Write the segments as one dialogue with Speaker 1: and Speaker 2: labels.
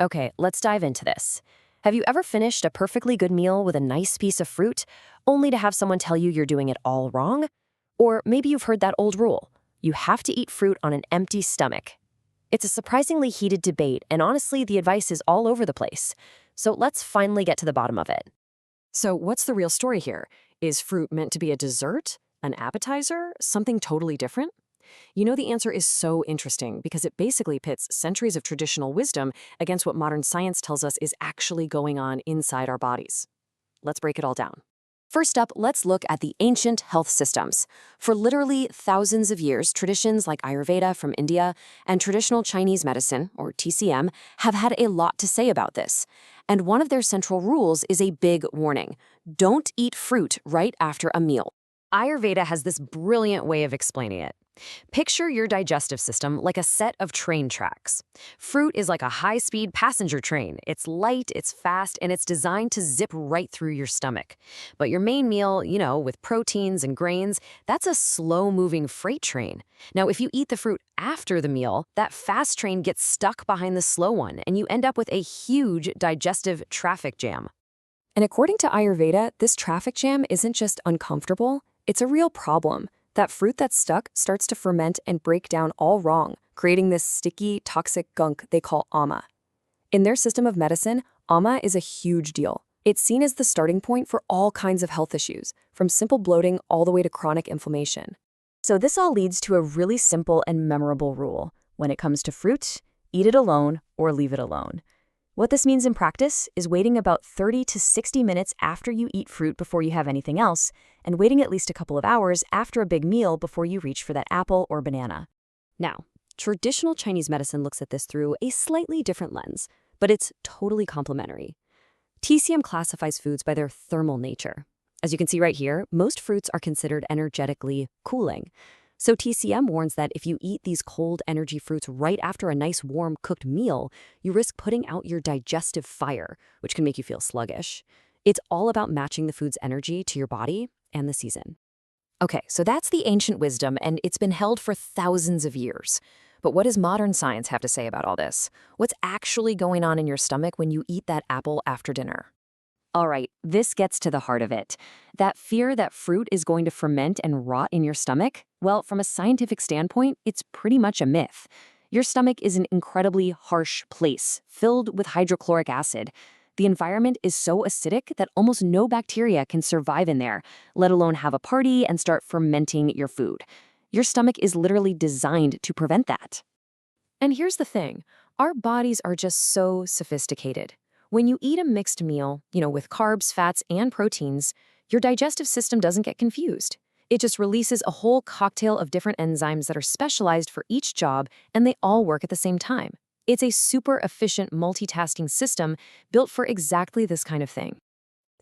Speaker 1: Okay, let's dive into this. Have you ever finished a perfectly good meal with a nice piece of fruit, only to have someone tell you you're doing it all wrong? Or maybe you've heard that old rule: you have to eat fruit on an empty stomach. It's a surprisingly heated debate, and honestly, the advice is all over the place. So let's finally get to the bottom of it.
Speaker 2: So, what's the real story here? Is fruit meant to be a dessert, an appetizer, something totally different? The answer is so interesting because it basically pits centuries of traditional wisdom against what modern science tells us is actually going on inside our bodies. Let's break it all down. First up, let's look at the ancient health systems. For literally thousands of years, traditions like Ayurveda from India and traditional Chinese medicine, or TCM, have had a lot to say about this. And one of their central rules is a big warning: don't eat fruit right after a meal. Ayurveda has this brilliant way of explaining it. Picture your digestive system like a set of train tracks. Fruit is like a high-speed passenger train. It's light, it's fast, and it's designed to zip right through your stomach. But your main meal, with proteins and grains, that's a slow-moving freight train. Now, if you eat the fruit after the meal, that fast train gets stuck behind the slow one, and you end up with a huge digestive traffic jam. And according to Ayurveda, this traffic jam isn't just uncomfortable, it's a real problem. That fruit that's stuck starts to ferment and break down all wrong, creating this sticky, toxic gunk they call ama. In their system of medicine, ama is a huge deal. It's seen as the starting point for all kinds of health issues, from simple bloating all the way to chronic inflammation. So this all leads to a really simple and memorable rule. When it comes to fruit, eat it alone or leave it alone. What this means in practice is waiting about 30 to 60 minutes after you eat fruit before you have anything else, and waiting at least a couple of hours after a big meal before you reach for that apple or banana. Now, traditional Chinese medicine looks at this through a slightly different lens, but it's totally complementary. TCM classifies foods by their thermal nature. As you can see right here, most fruits are considered energetically cooling. So TCM warns that if you eat these cold energy fruits right after a nice warm cooked meal, you risk putting out your digestive fire, which can make you feel sluggish. It's all about matching the food's energy to your body and the season. Okay, so that's the ancient wisdom, and it's been held for thousands of years. But what does modern science have to say about all this? What's actually going on in your stomach when you eat that apple after dinner? All right, this gets to the heart of it. That fear that fruit is going to ferment and rot in your stomach, well, from a scientific standpoint, it's pretty much a myth. Your stomach is an incredibly harsh place, filled with hydrochloric acid. The environment is so acidic that almost no bacteria can survive in there, let alone have a party and start fermenting your food. Your stomach is literally designed to prevent that. And here's the thing, our bodies are just so sophisticated. When you eat a mixed meal, with carbs, fats, and proteins, your digestive system doesn't get confused. It just releases a whole cocktail of different enzymes that are specialized for each job, and they all work at the same time. It's a super efficient multitasking system built for exactly this kind of thing.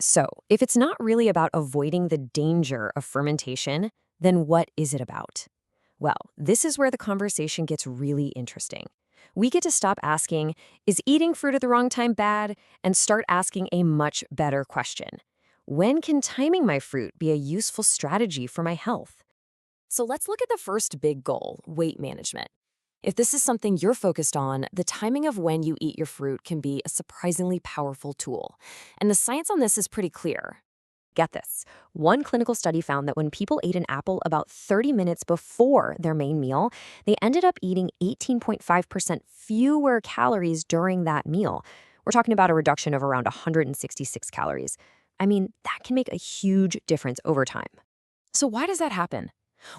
Speaker 2: So, if it's not really about avoiding the danger of fermentation, then what is it about? Well, this is where the conversation gets really interesting. We get to stop asking, is eating fruit at the wrong time bad? And start asking a much better question. When can timing my fruit be a useful strategy for my health? So let's look at the first big goal, weight management. If this is something you're focused on, the timing of when you eat your fruit can be a surprisingly powerful tool. And the science on this is pretty clear. Get this. One clinical study found that when people ate an apple about 30 minutes before their main meal, they ended up eating 18.5% fewer calories during that meal. We're talking about a reduction of around 166 calories. I mean, that can make a huge difference over time. So why does that happen?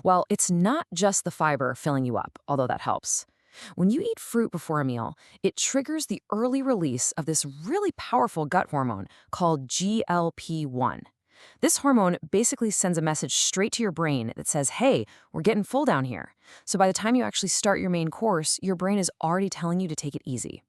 Speaker 2: Well, it's not just the fiber filling you up, although that helps. When you eat fruit before a meal, it triggers the early release of this really powerful gut hormone called GLP-1. This hormone basically sends a message straight to your brain that says, hey, we're getting full down here. So by the time you actually start your main course, your brain is already telling you to take it easy.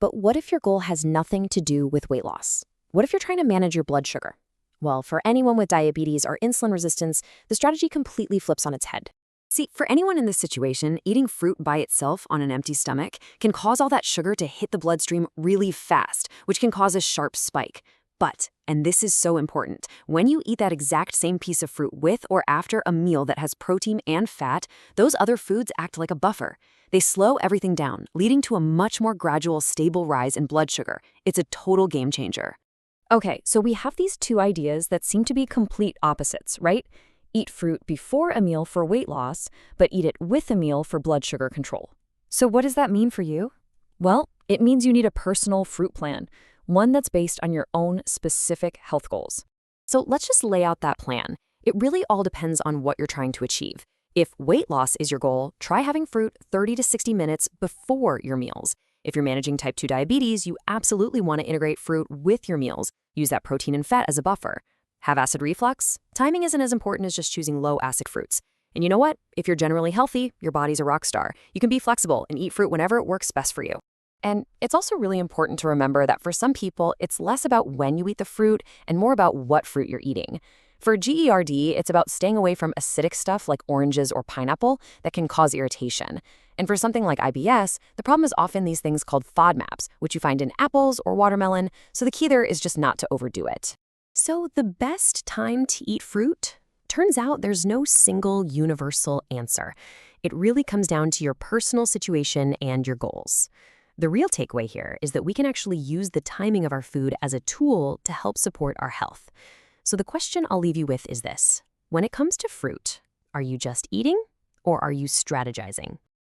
Speaker 2: But what if your goal has nothing to do with weight loss? What if you're trying to manage your blood sugar? Well, for anyone with diabetes or insulin resistance, the strategy completely flips on its head. See, for anyone in this situation, eating fruit by itself on an empty stomach can cause all that sugar to hit the bloodstream really fast, which can cause a sharp spike. But, and this is so important, when you eat that exact same piece of fruit with or after a meal that has protein and fat, those other foods act like a buffer. They slow everything down, leading to a much more gradual, stable rise in blood sugar. It's a total game changer.
Speaker 3: Okay, so we have these two ideas that seem to be complete opposites, right? Eat fruit before a meal for weight loss, but eat it with a meal for blood sugar control. So what does that mean for you? Well, it means you need a personal fruit plan, one that's based on your own specific health goals.
Speaker 2: So let's just lay out that plan. It really all depends on what you're trying to achieve. If weight loss is your goal, try having fruit 30 to 60 minutes before your meals. If you're managing type 2 diabetes, you absolutely want to integrate fruit with your meals. Use that protein and fat as a buffer. Have acid reflux? Timing isn't as important as just choosing low-acid fruits. And you know what? If you're generally healthy, your body's a rock star. You can be flexible and eat fruit whenever it works best for you. And it's also really important to remember that for some people, it's less about when you eat the fruit and more about what fruit you're eating. For GERD, it's about staying away from acidic stuff like oranges or pineapple that can cause irritation. And for something like IBS, the problem is often these things called FODMAPs, which you find in apples or watermelon, so the key there is just not to overdo it.
Speaker 1: So the best time to eat fruit? Turns out there's no single universal answer. It really comes down to your personal situation and your goals. The real takeaway here is that we can actually use the timing of our food as a tool to help support our health. So the question I'll leave you with is this. When it comes to fruit, are you just eating or are you strategizing?